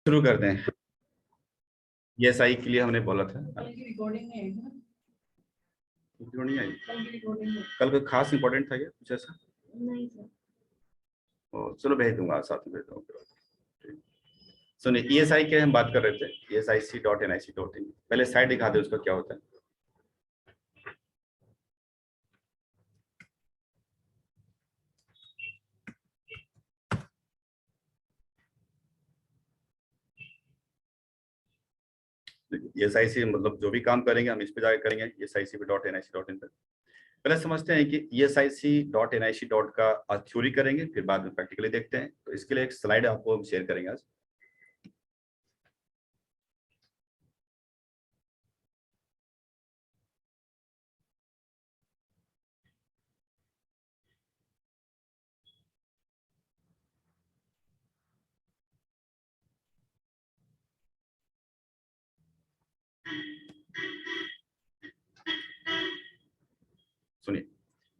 शुरू कर दें। ये सही के लिए हमने बोला था। नहीं आई कल कोई खास इंपॉर्टेंट था क्या कुछ ऐसा? नहीं सर। चलो भेज दूंगा, साथ में भेज दूंगा। सुनिए, ESI के हम बात कर रहे थे, esic.nic.in। पहले साइट दिखा दे उसका क्या होता है। ESIC मतलब जो भी काम करेंगे हम इस पे जाकर करेंगे, esic.nic.in पे। पहले समझते हैं कि esic.nic. का थ्योरी करेंगे, फिर बाद में प्रैक्टिकली देखते हैं। तो इसके लिए एक स्लाइड आपको हम शेयर करेंगे आज। सुनिए,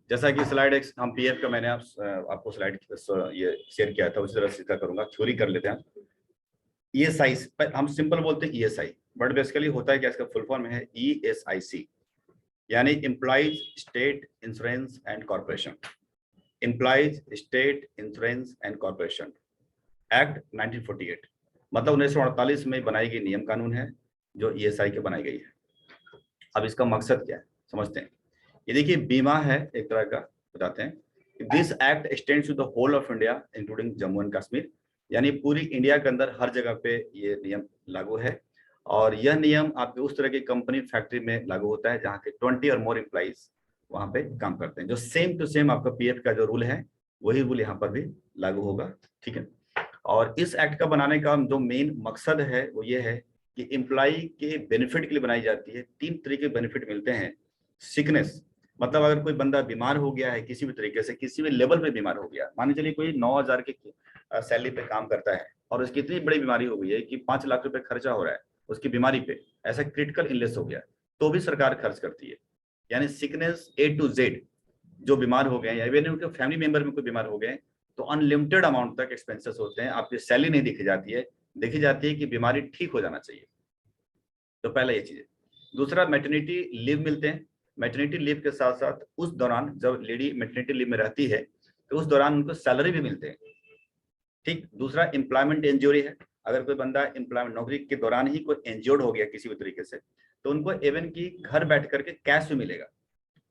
जैसा कि स्लाइड एक हम PF का मैंने आपको स्लाइड ये शेयर किया था, उसी तरह से करूंगा। थ्योरी कर लेते हैं। ESI हम सिंपल बोलते हैं ESI, बट बेसिकली होता है क्या, इसका फुल फॉर्म है ESIC, यानी employees state insurance and corporation. Employees state insurance and corporation act 1948, मतलब 1948 में बनाई गई नियम कानून है जो ESI के बनाई गई है। अब इसका मकसद क्या है समझते हैं। ये देखिए, बीमा है एक तरह का, बताते हैं। This act extends to the whole of India including Jammu and Kashmir, यानी पूरी इंडिया के अंदर हर जगह पे ये नियम लागू है। और यह नियम आपके उस तरह की कंपनी फैक्ट्री में लागू होता है जहाँ के 20 और मोर एम्प्लॉइज वहाँ पे काम करते हैं। जो सेम टू सेम आपका PF का जो रूल है वही रूल यहाँ पर भी लागू होगा, ठीक है। और इस एक्ट का बनाने का जो मेन मकसद है वो ये है कि एम्प्लॉय के बेनिफिट के लिए बनाई जाती है। 3 तरह के बेनिफिट मिलते हैं। सिकनेस, मतलब अगर कोई बंदा बीमार हो गया है किसी भी तरीके से, किसी भी लेवल पे बीमार हो गया, मान चलिए कोई 9,000 की सैलरी पे काम करता है और उसकी इतनी बड़ी बीमारी हो गई है कि 5 लाख रुपए खर्चा हो रहा है उसकी बीमारी पे, ऐसा क्रिटिकल इलनेस हो गया, तो भी सरकार खर्च करती है। यानी सिकनेस A to Z, जो बीमार हो गए हैं या इवन उनके फैमिली मेंबर में कोई बीमार हो गए तो अनलिमिटेड अमाउंट तक एक्सपेंसेस होते हैं। आपकी सैलरी नहीं देखी जाती है, देखी जाती है कि बीमारी ठीक हो जाना चाहिए। तो पहला ये चीज है। दूसरा, मैटरनिटी लीव मिलते हैं। मैटरनिटी लीव के साथ साथ उस दौरान जब लेडी मैटरनिटी लीव में रहती है तो उस दौरान उनको सैलरी भी मिलते हैं, ठीक। दूसरा, एम्प्लॉयमेंट इंजरी है। अगर कोई बंदा एम्प्लॉयमेंट नौकरी के दौरान ही कोई इंजर्ड हो गया किसी भी तरीके से, तो उनको इवन की घर बैठ करके कैश भी मिलेगा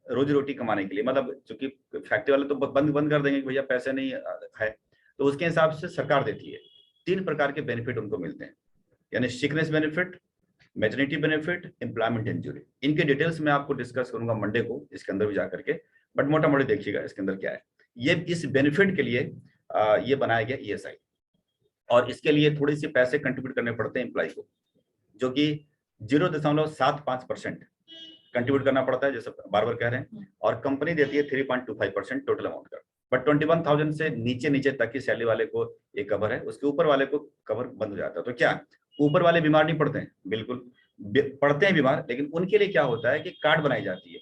रोजी रोटी कमाने के लिए। मतलब चूंकि फैक्ट्री वाले तो बंद बंद कर देंगे कि भैया पैसे नहीं है, तो उसके हिसाब से सरकार देती है। 3 प्रकार के बेनिफिट उनको मिलते हैं, यानी sickness benefit, maternity benefit, employment injury. इनके डिटेल्स में आपको डिस्कस करूंगा मंडे को इसके अंदर भी जाकर के, बट मोटा मोटी देखिएगा इसके अंदर क्या है। ये इस बेनिफिट के लिए ये बनाया गया ESI, और इसके लिए थोड़ी सी पैसे कंट्रीब्यूट करने पड़ते हैं एम्प्लॉय को, जो कि 0.75% कंट्रीब्यूट करना पड़ता है, जैसे बार बार कह रहे हैं। और कंपनी देती है 3.25% टोटल अमाउंट का। बट 21,000 से नीचे नीचे तक की सैलरी वाले को ये कवर है, उसके ऊपर वाले को कवर बंद हो जाता है। तो क्या ऊपर वाले बीमार नहीं पड़ते हैं? बिल्कुल पड़ते हैं बीमार, लेकिन उनके लिए क्या होता है कि कार्ड बनाई जाती है,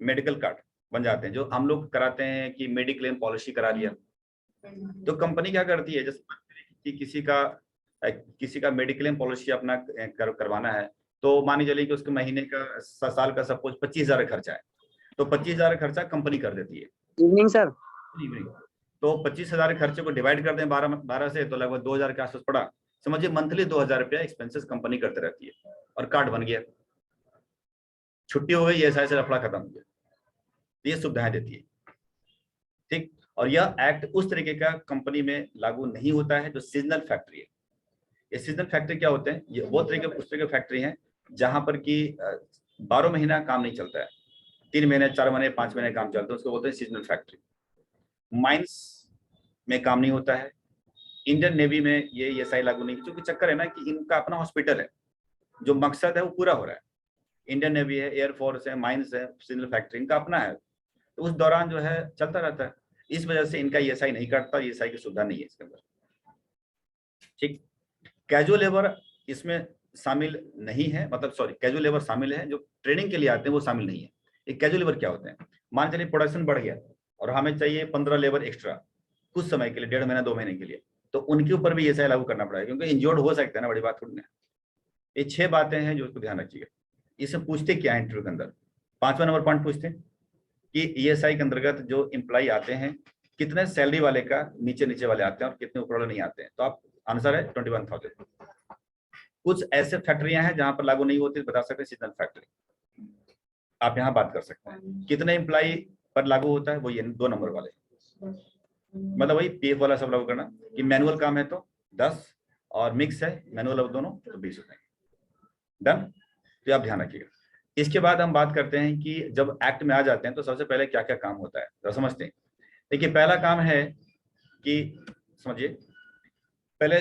मेडिकल कार्ड बन जाते हैं, जो हम लोग कराते हैं कि मेडिक्लेम पॉलिसी करा लिया। तो कंपनी क्या करती है, जैसे कि किसी का मेडिक्लेम पॉलिसी अपना करवाना है, तो मान चलिए कि उसके महीने का साल का सपोज 25,000 खर्चा है, तो 25,000 खर्चा कंपनी कर देती है। Evening sir. इवनिंग, तो 25,000 खर्चे को डिवाइड कर दें 12 से, तो लगभग 2,000 के आसपास पड़ा। समझिए मंथली 2,000 रुपया एक्सपेंसेस कंपनी करते रहती है, और कार्ड बन गया, छुट्टी हो गई, ऐसा ऐसा लफड़ा खत्म हो गया। ये सुविधाएं देती है, ठीक। और यह एक्ट उस तरीके का कंपनी में लागू नहीं होता है जो सीजनल फैक्ट्री है। ये सीजनल फैक्ट्री क्या होते हैं, ये वो तरीके उस तरह के फैक्ट्री हैं जहां पर कि 12 महीना काम नहीं चलता है, 3 महीने 4 महीने 5 महीने काम चलता है, उसको बोलते हैं सीजनल फैक्ट्री। माइंस में काम नहीं होता है। इंडियन नेवी में ये ESI लागू नहीं, क्योंकि चक्कर है ना कि इनका अपना हॉस्पिटल है, जो मकसद है वो पूरा हो रहा है। इंडियन नेवी है, एयरफोर्स है, माइंस है, सीजनल फैक्ट्री इनका अपना है, तो उस दौरान जो है चलता रहता है। इस वजह से इनका ESI नहीं काटता, ESI की सुविधा नहीं है इसके अंदर, ठीक। कैजुअल लेबर इसमें शामिल नहीं है, मतलब सॉरी, कैजुअल लेबर शामिल है, जो ट्रेनिंग के लिए आते हैं वो शामिल नहीं है। एक कैजुअल लेबर क्या होते हैं, मान चलिए प्रोडक्शन बढ़ गया और हमें चाहिए 15 लेबर एक्स्ट्रा कुछ समय के लिए, 1.5 महीना 2 महीने के लिए, तो उनके ऊपर भी ESI लागू करना पड़ेगा, क्योंकि इंजोर्ड हो सकता है ना, बड़ी बात थोड़ी ना। ये 6 बातें हैं जो उसको ध्यान रखिएगा। इसे पूछते क्या है इंटरव्यू के अंदर, 5वां नंबर पॉइंट पूछते हैं कि ESI के अंतर्गत जो एम्प्लॉय आते हैं कितने सैलरी वाले का नीचे नीचे वाले आते हैं और कितने ऊपर वाले नहीं आते हैं। तो आप आंसर है 21,000। कुछ ऐसे फैक्ट्रियां हैं जहां पर लागू नहीं होती, बता सकते हैं सीजनल फैक्ट्री, आप यहाँ बात कर सकते हैं। कितने एम्प्लॉय पर लागू होता है, वो ये 2 नंबर वाले, मतलब वही PF वाला सब लागू करना कि मैनुअल काम है तो 10 और मिक्स है मैनुअल और दोनों तो 20 होते हैं। डन, तो आप ध्यान रखिएगा। इसके बाद हम बात करते हैं कि जब एक्ट में आ जाते हैं तो सबसे पहले क्या क्या काम होता है, तो समझते हैं। देखिए पहला काम है कि समझिए, पहले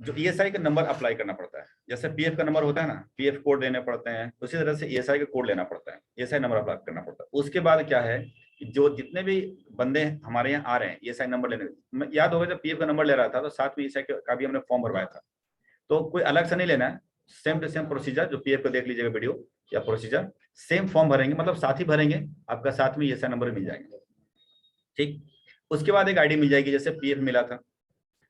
जो ESI का नंबर अप्लाई करना पड़ता है। जैसे PF का नंबर होता है ना, PF कोड देने पड़ते हैं, उसी तरह से ESI का कोड लेना पड़ता है, ESI नंबर अप्लाई करना पड़ता है। उसके बाद क्या है कि जो जितने भी बंदे हमारे यहाँ आ रहे हैं ESI नंबर लेने, याद होगा जब PF का नंबर ले रहा था तो साथ में ESI का भी हमने फॉर्म भरवाया था। तो कोई अलग से नहीं लेना है, सेम टू सेम प्रोसीजर, जो PF को देख लीजिएगा वीडियो या प्रोसीजर, सेम फॉर्म भरेंगे, मतलब साथ ही भरेंगे, आपका साथ में ESI नंबर मिल जाएंगे। ठीक, उसके बाद एक ID मिल जाएगी जैसे PF मिला था।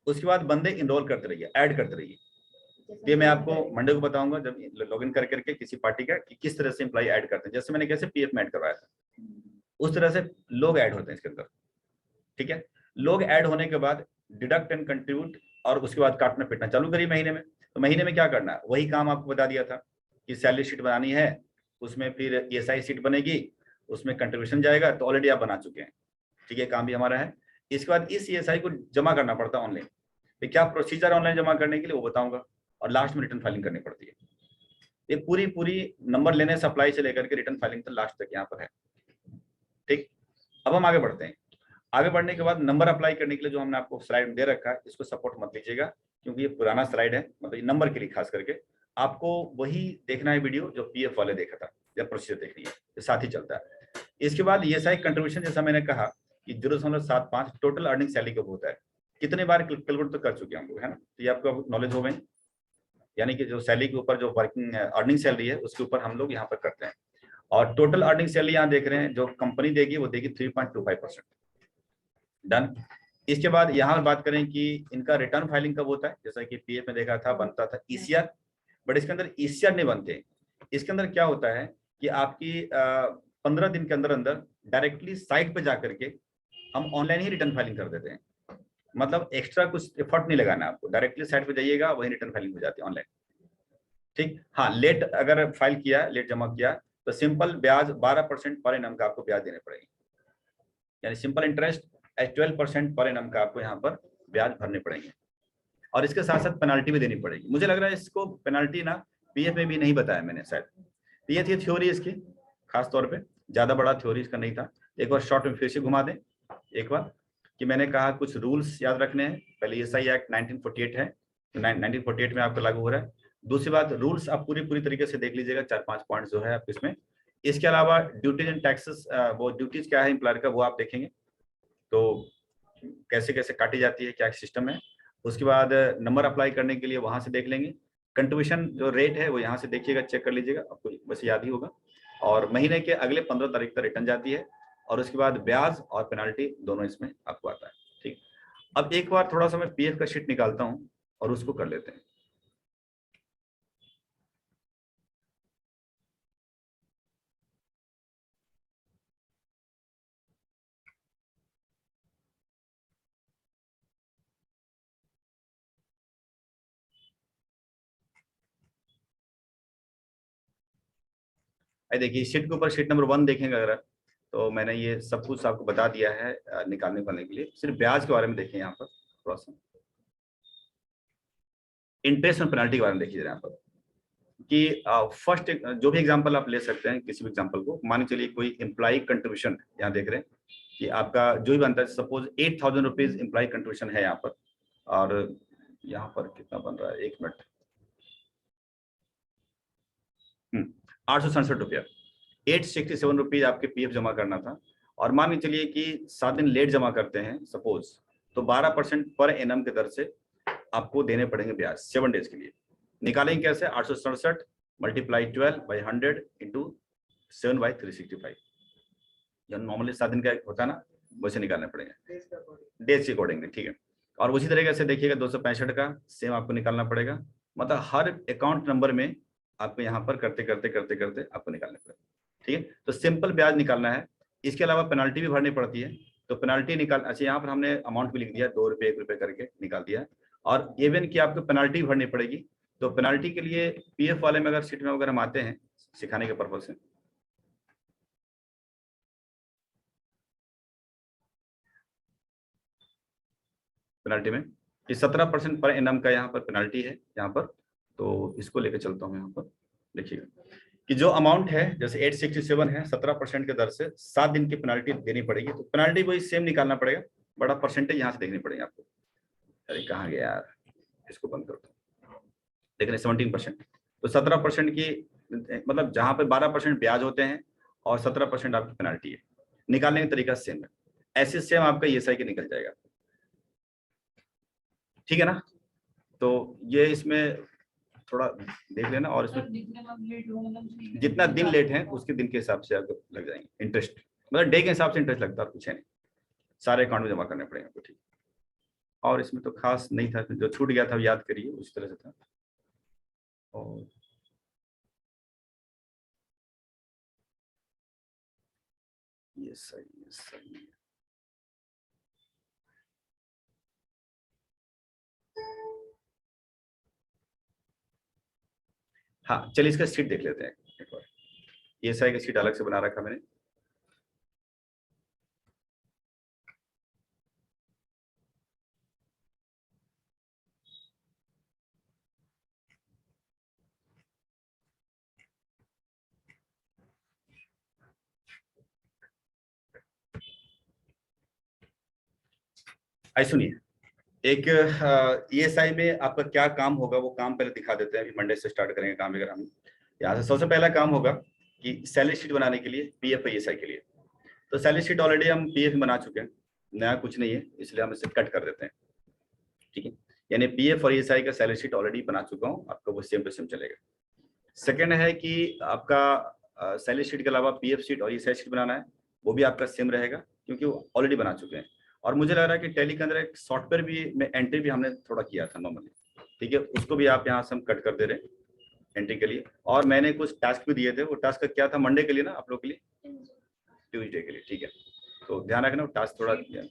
उसके बाद बंदे इनरोल करते रहिए, ऐड करते रहिए। ये मैं आपको मंडे को बताऊंगा जब लॉगिन कर करके किसी पार्टी का कि किस तरह से एम्प्लॉय ऐड करते हैं। जैसे मैंने कैसे PF में ऐड करवाया था, उस तरह से लोग ऐड होते हैं इसके अंदर। ठीक है, लोग ऐड होने के बाद डिडक्ट एंड कंट्रीब्यूट, और उसके बाद काटना पीटना चालू करिए महीने में। तो महीने में क्या करना है, वही काम आपको बता दिया था कि सैलरी शीट बनानी है, उसमें फिर ESI शीट बनेगी, उसमें कंट्रीब्यूशन जाएगा, तो ऑलरेडी आप बना चुके हैं। ठीक है, काम भी हमारा है। इसके बाद इस ESI को जमा करना पड़ता है ऑनलाइन। तो क्या प्रोसीजर ऑनलाइन जमा करने के लिए वो बताऊंगा, और लास्ट में रिटर्न फाइलिंग करनी पड़ती है। ये पूरी नंबर लेने सप्लाई से लेकर के रिटर्न फाइलिंग तक लास्ट तक यहाँ पर है। ठीक, अब हम आगे बढ़ते हैं। आगे बढ़ने के बाद नंबर अप्लाई करने के लिए जो हमने आपको स्लाइड दे रखा है, इसको सपोर्ट मत लीजिएगा, क्योंकि ये पुराना स्लाइड है, मतलब ये नंबर के लिए खास करके आपको वही देखना है वीडियो जो PF वाले देखा था, या प्रोसीजर देखनी है, ये साथ ही चलता है। इसके बाद ESI कंट्रीब्यूशन, जैसा मैंने कहा कि 0.75 टोटल अर्निंग सैलरी का होता है। कितने बार कैलकुलेट तो कर चुके हैं हम लोग, है ना, तो ये आपको नॉलेज हो गई। यानी कि जो सैलरी के ऊपर जो वर्किंग अर्निंग सैलरी है उसके ऊपर हम लोग यहाँ पर करते हैं। और टोटल अर्निंग सैलरी यहाँ देख रहे हैं जो कंपनी देगी वो देगी 3.25%। डन। इसके बाद यहाँ बात करें कि इनका रिटर्न फाइलिंग कब होता है, जैसा कि PF में देखा था बनता था ECR, बट इसके अंदर ECR नहीं बनते। इसके अंदर क्या होता है कि आपकी 15 दिन के अंदर अंदर डायरेक्टली साइट पे जाकर के हम ऑनलाइन ही रिटर्न फाइलिंग कर देते हैं। मतलब एक्स्ट्रा कुछ एफर्ट नहीं लगाना आपको, डायरेक्टली साइट पे जाइएगा, वही रिटर्न फाइलिंग हो जाती है ऑनलाइन। ठीक, हाँ, लेट अगर फाइल किया, लेट जमा किया, तो सिंपल ब्याज 12% पर एनम का आपको ब्याज देने पड़ेगी, यानी सिंपल इंटरेस्ट 12% पर एनम का आपको यहाँ पर ब्याज भरने पड़ेंगे। और इसके साथ साथ पेनाल्टी भी देनी पड़ेगी। मुझे लग रहा है इसको पेनाल्टी ना PF में भी नहीं बताया मैंने शायद। तो ये थी थ्योरी इसकी, खास तौर पे ज्यादा बड़ा थ्योरी इसका नहीं था। एक बार शॉर्ट में फिर से घुमा दें एक बार, कि मैंने कहा कुछ रूल्स याद रखने हैं। पहले ESI एक्ट 1948 है, तो 1948 में आपको लागू हो रहा है। दूसरी बात, रूल्स आप पूरी तरीके से देख लीजिएगा, 4-5 पॉइंट जो है आप इसमें। इसके अलावा ड्यूटीज एंड टैक्सेस, वो ड्यूटीज क्या है एम्प्लॉयर का वो आप देखेंगे, तो कैसे कैसे काटी जाती है, क्या सिस्टम है। उसके बाद नंबर अप्लाई करने के लिए वहां से देख लेंगे। कंट्रीब्यूशन जो रेट है वो यहाँ से देखिएगा, चेक कर लीजिएगा, आपको बस याद ही होगा। और महीने के अगले 15 तारीख तक रिटर्न जाती है, और उसके बाद ब्याज और पेनाल्टी दोनों इसमें आपको आता है। ठीक, अब एक बार थोड़ा सा मैं PF का शीट निकालता हूँ और उसको कर लेते हैं। देखिए शीट के ऊपर शीट नंबर 1 देखेंगे अगर, तो मैंने ये सब कुछ आपको बता दिया है निकालने वाले के लिए। सिर्फ ब्याज के बारे में देखें यहाँ पर थोड़ा सा, इंटरेस्ट और पेनाल्टी के बारे में देखिए यहाँ पर कि फर्स्ट जो भी एग्जांपल आप ले सकते हैं, किसी भी एग्जांपल को। मान के चलिए कोई एम्प्लॉय कंट्रीब्यूशन यहाँ देख रहे हैं कि आपका जो भी बनता है, सपोज 8,000 रुपीज एम्प्लॉय कंट्रीब्यूशन है यहाँ पर, और यहाँ पर कितना बन रहा है, 1 मिनट, 867 रुपया, 867 रुपीज आपके PF जमा करना था। और मान के चलिए कि 7 दिन लेट जमा करते हैं सपोज, तो 12% पर एनम के दर से आपको देने पड़ेंगे ब्याज 7 डेज के लिए। निकालेंगे कैसे, 867 मल्टीप्लाई 12/100 इंटू 7/365, जो नॉर्मली 7 दिन का होता है ना, वैसे निकालने पड़ेंगे डेज के अकॉर्डिंगली। ठीक है, और उसी तरीके से देखिएगा 265 का सेम आपको निकालना पड़ेगा। मतलब हर अकाउंट नंबर में आपको यहाँ पर करते करते करते करते आपको निकालना पड़ेगा। ठीक है, तो सिंपल ब्याज निकालना है। इसके अलावा पेनाल्टी भी भरनी पड़ती है, तो पेनाल्टी निकाल, अच्छा यहाँ पर हमने अमाउंट भी लिख दिया, 2 रुपये 1 रुपये करके निकाल दिया। और इवन की आपको पेनाल्टी भरनी पड़ेगी, तो पेनाल्टी के लिए पीएफ वाले में अगर सीट में अगर हम आते हैं सिखाने के पर्पज से, पेनाल्टी में कि 17% पर एनम का यहाँ पर पेनाल्टी है यहाँ पर। तो इसको लेकर चलता हूँ यहाँ पर, देखिएगा कि जो अमाउंट है जैसे 867 है, 17% के दर से 7 दिन की पेनाल्टी देनी पड़ेगी। तो पेनाल्टी वही सेम निकालना पड़ेगा, बड़ा परसेंटेज यहाँ से देखनी पड़ेगी आपको। अरे कहाँ गया यार, इसको बंद करता हूँ। देख रहे 17%, तो 17% की मतलब जहाँ पे 12% ब्याज होते हैं और 17% आपकी पेनाल्टी है। निकालने का तरीका सेम है, ऐसे सेम आपका ईएसआई के निकल जाएगा। ठीक है ना, तो ये इसमें थोड़ा देख लेना। और इसमें जितना दिन लेट है उसके दिन के हिसाब से आपको लग जाएंगे इंटरेस्ट, मतलब डे के हिसाब से इंटरेस्ट लगता है, कुछ है नहीं, सारे अकाउंट में जमा करने पड़ेंगे आपको। ठीक, और इसमें तो खास नहीं था, जो छूट गया था याद करिए, उस तरह से था। और ये सही है। हाँ चलिए इसका सीट देख लेते हैं एक बार। ये साइड का सीट अलग से बना रखा मैंने। आई सुनिए, एक ईएसआई में आपका क्या काम होगा वो काम पहले दिखा देते हैं। अभी मंडे से स्टार्ट करेंगे काम। अगर हम यहाँ से सबसे पहला काम होगा कि सैलरी शीट बनाने के लिए पीएफ ईएसआई के लिए, तो सैलरी शीट ऑलरेडी हम पीएफ में बना चुके हैं, नया कुछ नहीं है, इसलिए हम इसे कट कर देते हैं। ठीक है, यानी पीएफ और ईएसआई का सैलरी शीट ऑलरेडी बना चुका हूँ, आपको वो सेम टू सेम चलेगा। सेकेंड है कि आपका सैलरी शीट के अलावा पीएफ शीट और ईएसआई शीट बनाना है, वो भी आपका सेम रहेगा क्योंकि वो ऑलरेडी बना चुके हैं। और मुझे लग रहा है कि टैली के अंदर एक सॉफ्टवेयर भी में एंट्री भी हमने थोड़ा किया था नॉर्मली। ठीक है, उसको भी आप यहाँ से हम कट कर दे रहे हैं एंट्री के लिए। और मैंने कुछ टास्क भी दिए थे, वो टास्क क्या था मंडे के लिए ना, आप लोग के लिए ट्यूजडे के लिए। ठीक है, तो ध्यान रखना टास्क थोड़ा दिया,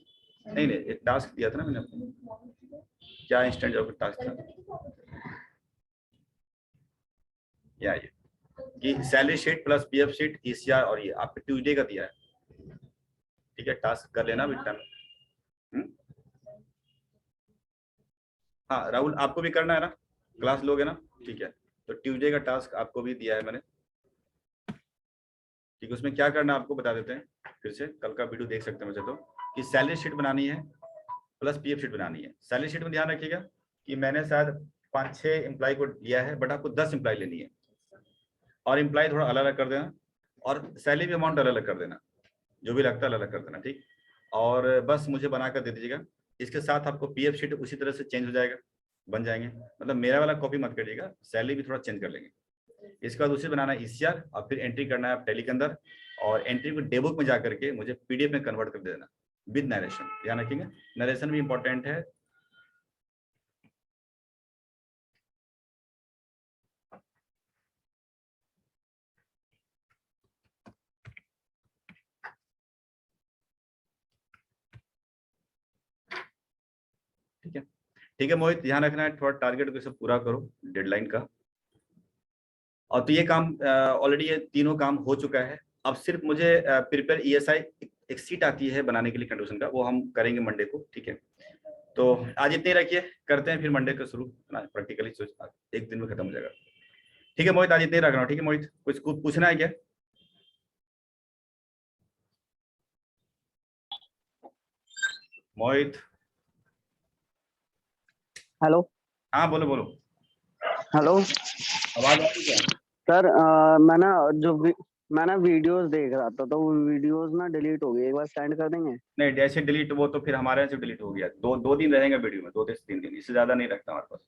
नहीं एक टास्क दिया था ना मैंने, क्या इंस्टेंट जॉब का टास्क था या ये कि salary sheet plus PF sheet ECR, और ये आपको ट्यूजडे का दिया है। ठीक है, टास्क कर लेना बेटा। हाँ राहुल आपको भी करना है ना, क्लास लोगे ना। ठीक है, तो ट्यूसडे का टास्क आपको भी दिया है मैंने। ठीक है, उसमें क्या करना है आपको बता देते हैं, फिर से कल का वीडियो देख सकते हैं वैसे तो, कि सैलरी शीट बनानी है प्लस पीएफ शीट बनानी है। सैलरी शीट में ध्यान रखिएगा कि मैंने शायद 5-6 एम्प्लॉय को लिया है, बट आपको 10 एम्प्लॉय लेनी है, और एम्प्लॉय थोड़ा अलग अलग कर देना, और सैलरी भी अमाउंट अलग अलग कर देना, जो भी लगता है अलग अलग कर देना। ठीक, और बस मुझे बना कर दे दीजिएगा। इसके साथ आपको पीएफ शीट उसी तरह से चेंज हो जाएगा, बन जाएंगे, मतलब मेरा वाला कॉपी मत करिएगा, सैलरी भी थोड़ा चेंज कर लेंगे। इसके बाद उसे बनाना है ईसीआर, और फिर एंट्री करना है आप टैली के अंदर, और एंट्री को डेबुक में जाकर के मुझे पीडीएफ में कन्वर्ट कर देना विद नरेशन। ध्यान रखिएगा, नरेशन भी इंपॉर्टेंट है। ठीक है मोहित, ध्यान रखना है, थोड़ा टारगेट को सब पूरा करो डेडलाइन का। और तो ये काम ऑलरेडी ये तीनों काम हो चुका है। अब सिर्फ मुझे प्रिपेयर ईएसआई एक सीट आती है बनाने के लिए कंट्रीब्यूशन का, वो हम करेंगे मंडे को। ठीक है, तो आज इतने रखिए, करते हैं फिर मंडे को शुरू ना प्रैक्टिकली, एक दिन में खत्म हो जाएगा। ठीक है मोहित, आज इतने रख रहा हूँ। ठीक है मोहित, कुछ पूछना है क्या? मोहित, हेलो। हाँ बोलो बोलो। हेलो आवाज आ रही है क्या? सर, मैं ना वीडियोस देख रहा था, तो वो वीडियोस ना डिलीट हो गई, एक बार सेंड कर देंगे? नहीं जैसे डिलीट, वो तो फिर हमारे यहाँ से डिलीट हो गया। 2 दिन रहेगा वीडियो में, 2 से 3 दिन, इससे ज्यादा नहीं रखता हमारे पास।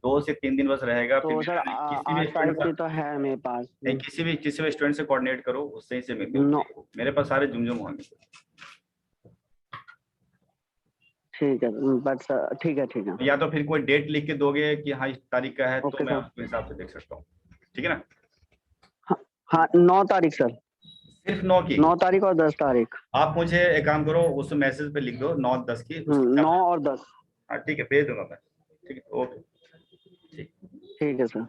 2 से 3 दिन बस रहेगा। तो फिर सर किसी भी 8 स्टूडेंट तारीख की तो है मेरे पास। नहीं, किसी भी स्टूडेंट से कोऑर्डिनेट करो, उससे ही से मिलते नो, मेरे पास सारे जुमजुम होंगे। ठीक है बट ठीक है या तो फिर कोई डेट लिख के दोगे कि हाँ इस तारीख का है, तो ओके मैं सर। उसके हिसाब से देख सकता हूँ। ठीक है ना? हाँ 9 तारीख सर, सिर्फ 9 की? 9 तारीख और 10 तारीख। आप मुझे एक काम करो, उस मैसेज पे लिख दो 9-10 की। 9 और 10। हाँ ठीक है, भेज दूंगा मैं। ठीक है, ओके। ठीक है सर।